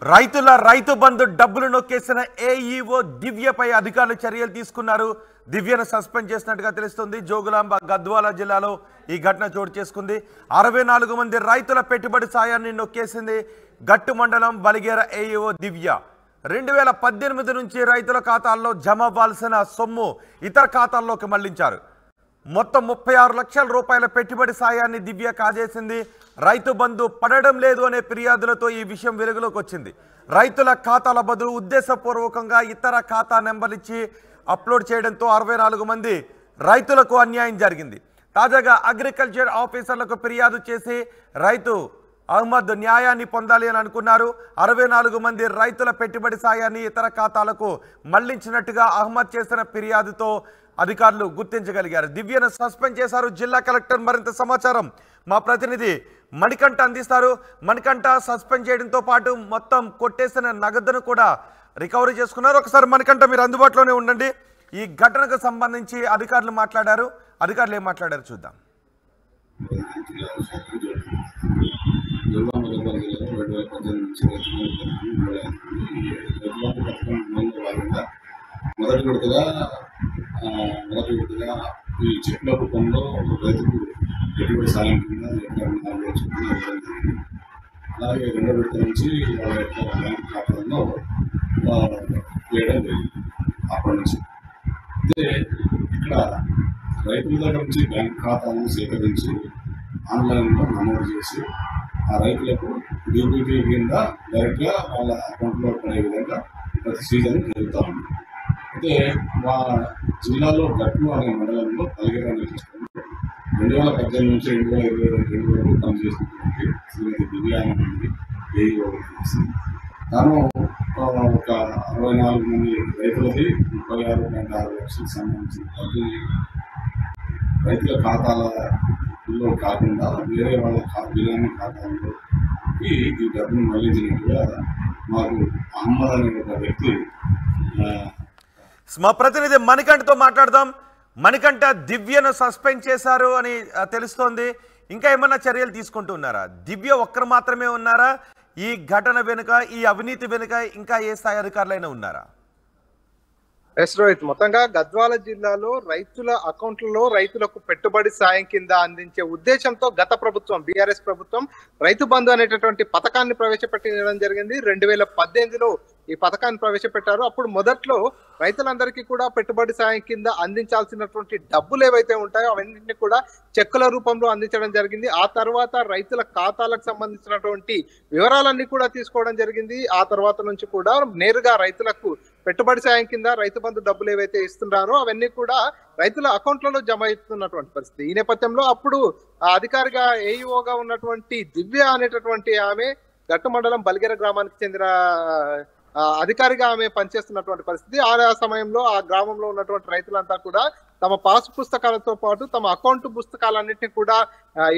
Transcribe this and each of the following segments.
రైతు బంధు డబ్బులు నొక్కేసిన ఏఈఓ దివ్యపై అధికారులు చర్యలు తీసుకున్నారు. దివ్యను సస్పెండ్ చేసినట్టుగా తెలుస్తుంది. జోగులాంబ గద్వాల జిల్లాలో ఈ ఘటన చోటు చేసుకుంది. 64 మంది రైతుల పెట్టుబడి సాయాన్ని నొక్కేసింది గట్టు మండలం బలిగేర ఏఈఓ దివ్య. 2018 నుంచి రైతుల ఖాతాల్లో జమ అవ్వాల్సిన సొమ్ము ఇతర ఖాతాల్లోకి మళ్లించారు. మొత్తం 36 లక్షల రూపాయల పెట్టుబడి సాయాన్ని దివ్య కాజేసింది. రైతు బంధు పడడం లేదు అనే ఫిర్యాదులతో ఈ విషయం వెలుగులోకి వచ్చింది. రైతుల ఖాతాల బదులు ఉద్దేశపూర్వకంగా ఇతర ఖాతా నెంబర్ ఇచ్చి అప్లోడ్ చేయడంతో 64 మంది రైతులకు అన్యాయం జరిగింది. తాజాగా అగ్రికల్చర్ ఆఫీసర్లకు ఫిర్యాదు చేసి రైతు అహ్మద్ న్యాయాన్ని పొందాలి అని అనుకున్నారు. 64 మంది రైతుల పెట్టుబడి సాయాన్ని ఇతర ఖాతాలకు మళ్లించినట్టుగా అహ్మద్ చేసిన ఫిర్యాదుతో అధికారులు గుర్తించగలిగారు. దివ్యను సస్పెండ్ చేశారు. జిల్లా కలెక్టర్ మరింత సమాచారం మా ప్రతినిధి మణికంఠ అందిస్తారు. మణికంఠ, సస్పెండ్ చేయడంతో పాటు మొత్తం కొట్టేసిన నగదును కూడా రికవరీ చేసుకున్నారు. ఒకసారి మణికంఠ మీరు అందుబాటులోనే ఉండండి. ఈ ఘటనకు సంబంధించి అధికారులు మాట్లాడారు. అధికారులు ఏం మాట్లాడారు చూద్దాం. మొదటి విడతగా ఈ చెట్ల రూపంలో రైతుకు పెట్టుబడి సాయం కింద అలాగే రెండో విడత నుంచి వాళ్ళ యొక్క బ్యాంక్ ఖాతాల్లో వేయడం జరిగింది. అప్పటి నుంచి అయితే ఇక్కడ రైతుల దగ్గర నుంచి బ్యాంక్ ఖాతాలను సేకరించి ఆన్లైన్లో నమోదు చేసి ఆ రైతులకు డీబీటీ కింద డైరెక్ట్గా వాళ్ళ అకౌంట్లో పడే విధంగా ప్రతి సీజన్ జరుగుతూ ఉంది. అయితే మా జిల్లాలో గట్టు అనే మండలంలో బలిగేర నియోజకవర్గంలో 2018 నుంచి 2022 వరకు పనిచేసినటువంటి శ్రీమతి దివ్య అనేది ఏఈఓ చేసి తాను ఒక 64 మంది రైతులది 36.6 లక్షలకు సంబంధించిన డబ్బు రైతుల ఖాతాలలో కాకుండా వేరే వాళ్ళ బిర్యానీ ఖాతాల్లో ఈ డబ్బును మళ్లించినట్టుగా మాకు అహ్మద్ అనే ఒక వ్యక్తి మా ప్రతినిధి మణికంఠతో మాట్లాడదాం. మణికంఠ, దివ్యను సస్పెండ్ చేశారు అని తెలుస్తోంది. ఇంకా ఏమన్నా చర్యలు తీసుకుంటున్నారా? దివ్య ఒక్కరు మాత్రమే ఉన్నారా? ఈ ఘటన వెనుక, ఈ అవినీతి వెనుక ఇంకా ఏ స్థాయి అధికారులైనా ఉన్నారా? రోహిత్, మొత్తంగా గద్వాల జిల్లాలో రైతుల అకౌంట్లలో రైతులకు పెట్టుబడి సాయం కింద అందించే ఉద్దేశంతో గత ప్రభుత్వం, బీఆర్ఎస్ ప్రభుత్వం రైతు బంధు అనేటటువంటి పథకాన్ని ప్రవేశపెట్టడం జరిగింది. 2018లో ఈ పథకాన్ని ప్రవేశపెట్టారు. అప్పుడు మొదట్లో రైతులందరికీ కూడా పెట్టుబడి సాయం కింద అందించాల్సినటువంటి డబ్బులు ఏవైతే ఉంటాయో అవన్నింటినీ కూడా చెక్కుల రూపంలో అందించడం జరిగింది. ఆ తర్వాత రైతుల ఖాతాలకు సంబంధించినటువంటి వివరాలన్నీ కూడా తీసుకోవడం జరిగింది. ఆ తర్వాత నుంచి కూడా నేరుగా రైతులకు పెట్టుబడి సాయం కింద రైతు బంధు డబ్బులు ఏవైతే ఇస్తున్నారో అవన్నీ కూడా రైతుల అకౌంట్లలో జమ అవుతున్నటువంటి పరిస్థితి. ఈ నేపథ్యంలో అప్పుడు అధికారిగా ఏఈఓగా ఉన్నటువంటి దివ్య అనేటటువంటి ఆమె గట్టు మండలం బలిగేర గ్రామానికి చెందిన అధికారిగా ఆమె పనిచేస్తున్నటువంటి పరిస్థితి. ఆ సమయంలో ఆ గ్రామంలో ఉన్నటువంటి రైతులంతా కూడా తమ పాస్ పుస్తకాలతో పాటు తమ అకౌంట్ పుస్తకాలన్నింటినీ కూడా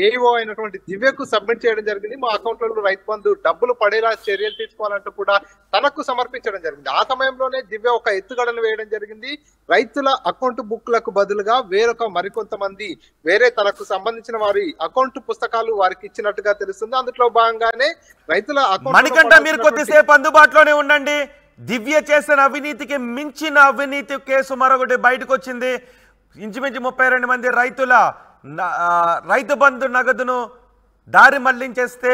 ఏఈఓ అయినటువంటి దివ్యకు సబ్మిట్ చేయడం జరిగింది. మా అకౌంట్లలో రైతు బంధు డబ్బులు పడేలా చర్యలు తీసుకోవాలంటూ కూడా తనకు సమర్పించడం జరిగింది. ఆ సమయంలోనే దివ్య ఒక ఎత్తుగడను వేయడం జరిగింది. రైతుల అకౌంట్ బుక్లకు బదులుగా మరికొంతమంది వేరే తనకు సంబంధించిన వారి అకౌంట్ పుస్తకాలు వారికి ఇచ్చినట్టుగా తెలుస్తుంది. అందులో భాగంగానే రైతుల అకౌంట్. మణికంఠ, మీరు కొద్దిసేపు అందుబాటులోనే ఉండండి. దివ్య చేసిన అవినీతికి మించిన అవినీతి కేసు మరొకటి బయటకు వచ్చింది. ఇంచుమించు 32 మంది రైతు బంధు నగదును దారి మళ్లించేస్తే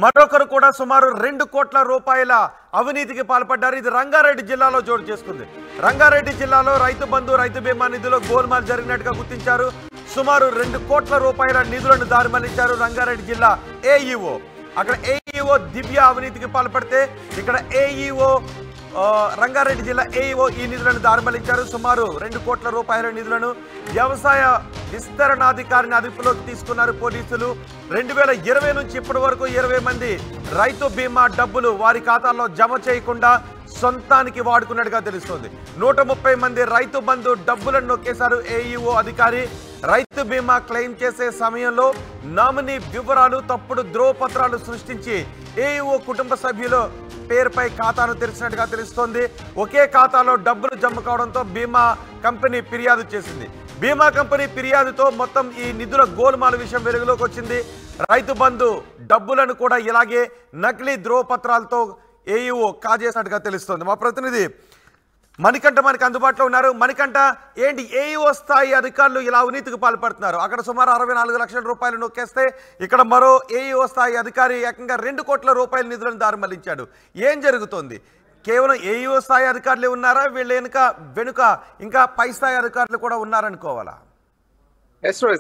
మరొకరు కూడా సుమారు 2 కోట్ల రూపాయల అవినీతికి పాల్పడ్డారు. ఇది రంగారెడ్డి జిల్లాలో చోటు చేసుకుంది. రంగారెడ్డి జిల్లాలో రైతు బంధు, రైతు బీమా నిధులు గోల్మాల్ జరిగినట్టుగా గుర్తించారు. సుమారు 2 కోట్ల రూపాయల నిధులను దారి మళ్లించారు రంగారెడ్డి జిల్లా ఏఈఓ. అక్కడ ఏఈఓ దివ్య అవినీతికి పాల్పడితే ఇక్కడ ఏఈఓ రంగారెడ్డి జిల్లా ఏఈఓ ఈ నిధులను దారిమళ్లించారు. సుమారు 2 కోట్ల రూపాయల నిధులను వ్యవసాయ విస్తరణాధికారిని అదుపులోకి తీసుకున్నారు పోలీసులు. 2020 నుంచి ఇప్పటి వరకు 20 మంది రైతు బీమా డబ్బులు వారి ఖాతాల్లో జమ చేయకుండా సొంతానికి వాడుకున్నట్టుగా తెలుస్తోంది. 130 మంది రైతు బంధు డబ్బులను నొక్కేశారు ఏఈఓ అధికారి. రైతు బీమా క్లెయిమ్ చేసే సమయంలో నామినీ వివరాలు, తప్పుడు ధ్రువపత్రాలు సృష్టించి ఏఈఓ కుటుంబ సభ్యులు పేరుపై ఖాతాను తెరిచినట్టుగా తెలుస్తోంది. ఒకే ఖాతాలో డబ్బులు జమ కావడంతో బీమా కంపెనీ ఫిర్యాదు చేసింది. బీమా కంపెనీ ఫిర్యాదుతో మొత్తం ఈ నిధుల గోల్మాల విషయం వెలుగులోకి వచ్చింది. రైతు బంధు డబ్బులను కూడా ఇలాగే నకిలీ ధ్రువపత్రాలతో ఏఈఓ కాజేసినట్టుగా తెలుస్తోంది. మా ప్రతినిధి మణికంఠ మనకి అందుబాటులో ఉన్నారు. మణికంఠ, ఏంటి ఏఈఓ స్థాయి అధికారులు ఇలా అవినీతికి పాల్పడుతున్నారు? అక్కడ సుమారు 64 లక్షల రూపాయలు నొక్కేస్తే ఇక్కడ మరో ఏఈఓ స్థాయి అధికారి ఏకంగా 2 కోట్ల రూపాయల నిధులను దారి మళ్లించాడు. ఏం జరుగుతోంది? కేవలం ఏఈఓ స్థాయి అధికారులే ఉన్నారా? వీళ్ళ వెనుక ఇంకా పై స్థాయి అధికారులు కూడా ఉన్నారనుకోవాలా?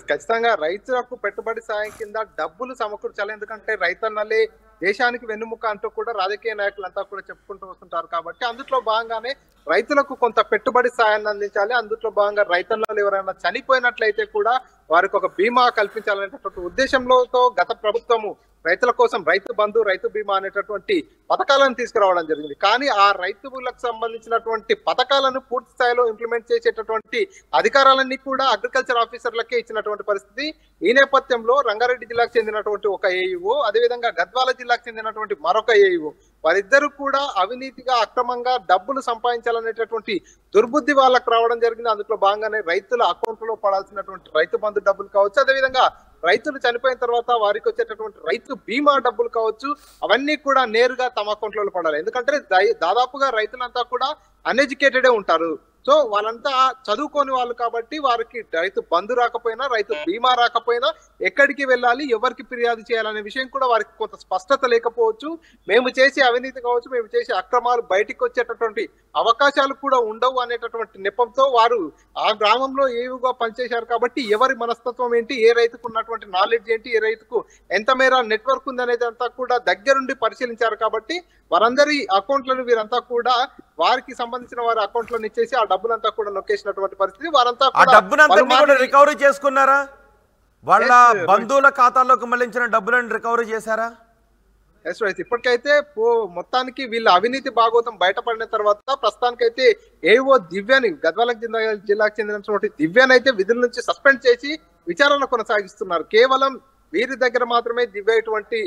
ఖచ్చితంగా రైతులకు పెట్టుబడి సాయం కింద డబ్బులు సమకూర్చాలి. ఎందుకంటే రైతన్నలే దేశానికి వెన్నుముక అంటూ కూడా రాజకీయ నాయకులంతా కూడా చెప్పుకుంటూ వస్తుంటారు. కాబట్టి అందులో భాగంగానే రైతులకు కొంత పెట్టుబడి సాయాన్ని అందించాలి. అందులో భాగంగా రైతన్నలు ఎవరైనా చనిపోయినట్లయితే కూడా వారికి ఒక బీమా కల్పించాలనేటటువంటి ఉద్దేశంలో గత ప్రభుత్వము రైతుల కోసం రైతు బంధు, రైతు బీమా అనేటటువంటి పథకాలను తీసుకురావడం జరిగింది. కానీ ఆ రైతులకు సంబంధించినటువంటి పథకాలను పూర్తి స్థాయిలో ఇంప్లిమెంట్ చేసేటటువంటి అధికారాలన్నీ కూడా అగ్రికల్చర్ ఆఫీసర్లకే ఇచ్చినటువంటి పరిస్థితి. ఈ నేపథ్యంలో రంగారెడ్డి జిల్లాకు చెందినటువంటి ఒక ఏఈఓ, అదేవిధంగా గద్వాల జిల్లాకు చెందినటువంటి మరొక ఏఈఓ, వారిద్దరు కూడా అవినీతిగా అక్రమంగా డబ్బులు సంపాదించాలనేటటువంటి దుర్బుద్ధి వాళ్ళకు రావడం జరిగింది. అందులో భాగంగానే రైతుల అకౌంట్లో పడాల్సినటువంటి రైతు బంధు డబ్బులు కావచ్చు, అదేవిధంగా రైతులు చనిపోయిన తర్వాత వారికి వచ్చేటటువంటి రైతు బీమా డబ్బులు కావచ్చు, అవన్నీ కూడా నేరుగా తమ అకౌంట్లలో పడాలి. ఎందుకంటే దాదాపుగా రైతులంతా కూడా అన్ఎడ్యుకేటెడే ఉంటారు. సో వాళ్ళంతా చదువుకోని వాళ్ళు కాబట్టి వారికి రైతు బంధు రాకపోయినా, రైతు బీమా రాకపోయినా ఎక్కడికి వెళ్ళాలి, ఎవరికి ఫిర్యాదు చేయాలనే విషయం కూడా వారికి కొంత స్పష్టత లేకపోవచ్చు. మేము చేసే అవినీతి కావచ్చు, మేము చేసే అక్రమాలు బయటికి వచ్చేటటువంటి అవకాశాలు కూడా ఉండవు అనేటటువంటి నెపంతో వారు ఆ గ్రామంలో ఏవిగా పనిచేశారు. కాబట్టి ఎవరి మనస్తత్వం ఏంటి, ఏ రైతుకు ఉన్నటువంటి నాలెడ్జ్ ఏంటి, ఏ రైతుకు ఎంత మేర నెట్వర్క్ ఉంది అనేది అంతా కూడా దగ్గరుండి పరిశీలించారు. కాబట్టి వారందరి అకౌంట్లను వీరంతా కూడా వారికి సంబంధించిన వారి అకౌంట్లను ఇచ్చేసి ఆ డబ్బులంతా కూడా నొక్కేసినటువంటి పరిస్థితి. వారంతా రికవరీ చేసుకున్నారా? వాళ్ళ బంధువుల ఖాతాల్లోకి మళ్లించిన డబ్బులను రికవరీ చేశారా? ఇప్పటికైతే మొత్తానికి వీళ్ళ అవినీతి భాగోతం బయటపడిన తర్వాత ప్రస్తుతానికైతే ఏవో దివ్యాని, గద్వాల జిల్లాకు చెందినటువంటి దివ్యాని అయితే విధుల నుంచి సస్పెండ్ చేసి విచారణ కొనసాగిస్తున్నారు. కేవలం వీరి దగ్గర మాత్రమే దివ్య ఇటువంటి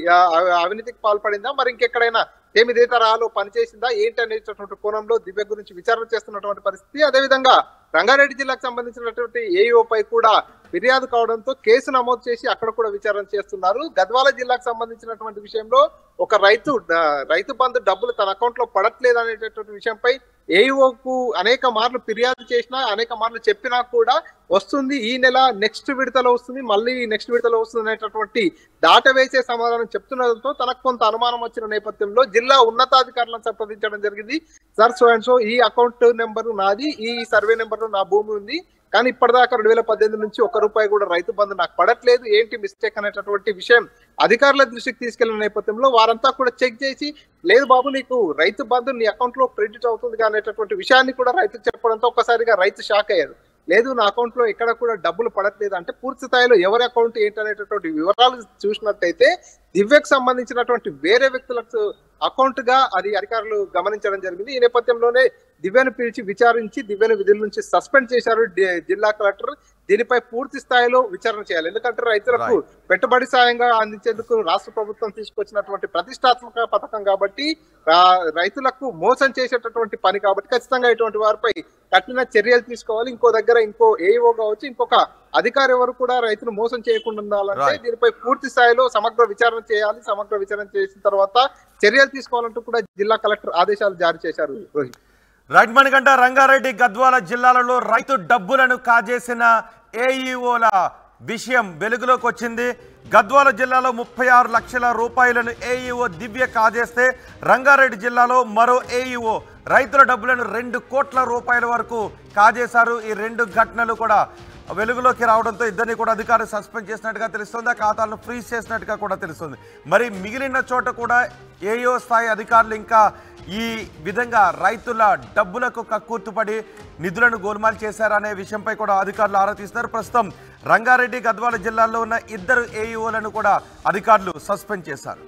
అవినీతికి పాల్పడిందా, మరి ఇంకెక్కడైనా ఇదే తరహాలో పనిచేసిందా ఏంటి అనేటటువంటి కోణంలో దివ్య గురించి విచారణ చేస్తున్నటువంటి పరిస్థితి. అదేవిధంగా రంగారెడ్డి జిల్లాకు సంబంధించినటువంటి ఏఈఓపై కూడా ఫిర్యాదు కావడంతో కేసు నమోదు చేసి అక్కడ కూడా విచారణ చేస్తున్నారు. గద్వాల జిల్లాకు సంబంధించినటువంటి విషయంలో ఒక రైతు బంధు డబ్బులు తన అకౌంట్ లో పడట్లేదు అనేటటువంటి విషయంపై ఏఈఓకు అనేక మార్లు ఫిర్యాదు చేసినా, అనేక మార్లు చెప్పినా కూడా వస్తుంది, ఈ నెల నెక్స్ట్ విడతలో వస్తుంది, మళ్ళీ నెక్స్ట్ విడతలో వస్తుంది అనేటటువంటి దాట వేసే సమాధానం చెప్తుండడంతో తనకు కొంత అనుమానం వచ్చిన నేపథ్యంలో జిల్లా ఉన్నతాధికారులను సంప్రదించడం జరిగింది. సార్ సో అండ్ సో ఈ అకౌంట్ నెంబర్ నాది, ఈ సర్వే నెంబర్ నా భూమి ఉంది, కానీ ఇప్పటిదాకా 2018 నుంచి ₹1 కూడా రైతు బంధు నాకు పడట్లేదు, ఏంటి మిస్టేక్ అనేటటువంటి విషయం అధికారుల దృష్టికి తీసుకెళ్లిన నేపథ్యంలో వారంతా కూడా చెక్ చేసి, లేదు బాబు నీకు రైతు బంధు నీ అకౌంట్ లో క్రెడిట్ అవుతుంది అనేటటువంటి విషయాన్ని కూడా రైతుకు చెప్పడంతో ఒక్కసారిగా రైతు షాక్ అయ్యారు. లేదు నా అకౌంట్ లో ఎక్కడ కూడా డబ్బులు పడట్లేదు అంటే పూర్తి స్థాయిలో ఎవరి అకౌంట్ ఏంటనేటటువంటి వివరాలు చూసినట్టయితే దివ్యకు సంబంధించినటువంటి వేరే వ్యక్తులకు అకౌంట్ గా అది అధికారులు గమనించడం జరిగింది. ఈ నేపథ్యంలోనే దివ్యను పిలిచి విచారించి దివ్యను విధుల నుంచి సస్పెండ్ చేశారు జిల్లా కలెక్టర్. దీనిపై పూర్తి స్థాయిలో విచారణ చేయాలి. ఎందుకంటే రైతులకు పెట్టుబడి సాయంగా అందించేందుకు రాష్ట్ర ప్రభుత్వం తీసుకొచ్చినటువంటి ప్రతిష్టాత్మక పథకం కాబట్టి, రైతులకు మోసం చేసేటటువంటి పని కాబట్టి ఖచ్చితంగా ఇటువంటి వారిపై కఠిన చర్యలు తీసుకోవాలి. ఇంకో దగ్గర ఇంకో ఏఈఓ కావచ్చు, ఇంకొక అధికారి ఎవరు కూడా రైతులు మోసం చేయకుండా ఉండాలంటే దీనిపై పూర్తి స్థాయిలో సమగ్ర విచారణ చేయాలి. సమగ్ర విచారణ చేసిన తర్వాత చర్యలు తీసుకోవాలంటూ కూడా జిల్లా కలెక్టర్ ఆదేశాలు జారీ చేశారు. రైట్ మణికంఠ, రంగారెడ్డి గద్వాల జిల్లాలలో రైతు డబ్బులను కాజేసిన ఏఈఓల విషయం వెలుగులోకి వచ్చింది. గద్వాల జిల్లాలో 36 లక్షల రూపాయలను ఏఈఓ దివ్య కాజేస్తే రంగారెడ్డి జిల్లాలో మరో ఏఈఓ రైతుల డబ్బులను 2 కోట్ల రూపాయల వరకు కాజేశారు. ఈ 2 ఘటనలు కూడా వెలుగులోకి రావడంతో ఇద్దరిని కూడా అధికారులు సస్పెండ్ చేసినట్టుగా తెలుస్తుంది, ఆ ఖాతాలను ఫ్రీజ్ చేసినట్టుగా కూడా తెలుస్తుంది. మరి మిగిలిన చోట కూడా ఏఈఓ స్థాయి అధికారులు ఇంకా ఈ విధంగా రైతుల డబ్బులకు కక్కుర్తుపడి నిధులను గోల్మాల్ చేశారనే విషయంపై కూడా అధికారులు ఆరా తీస్తున్నారు. ప్రస్తుతం రంగారెడ్డి గద్వాల జిల్లాల్లో ఉన్న 2 ఏఈఓలను కూడా అధికారులు సస్పెండ్ చేశారు.